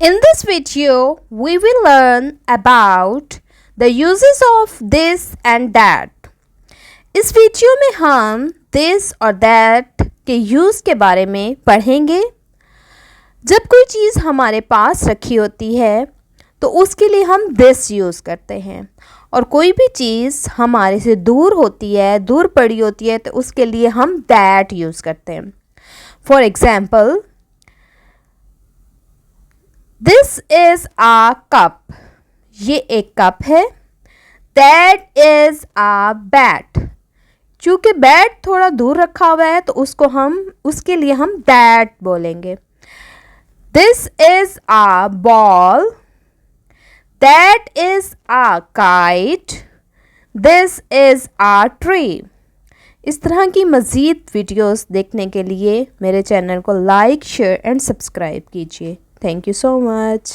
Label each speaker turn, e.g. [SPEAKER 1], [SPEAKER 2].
[SPEAKER 1] In this video, we will learn about the uses of this and that. इस video में हम this और that के use के बारे में पढ़ेंगे। जब कोई चीज़ हमारे पास रखी होती है तो उसके लिए हम this यूज़ करते हैं, और कोई भी चीज़ हमारे से दूर होती है, दूर पड़ी होती है, तो उसके लिए हम that यूज़ करते हैं। For example, this is a cup, ये एक कप है। दैट इज़ आ बैट, चूँकि बैट थोड़ा दूर रखा हुआ है तो उसके लिए हम दैट बोलेंगे। This is a ball, that is a kite, this is a tree. इस तरह की मज़ीद वीडियोस देखने के लिए मेरे चैनल को लाइक, शेयर एंड सब्सक्राइब कीजिए। Thank you so much.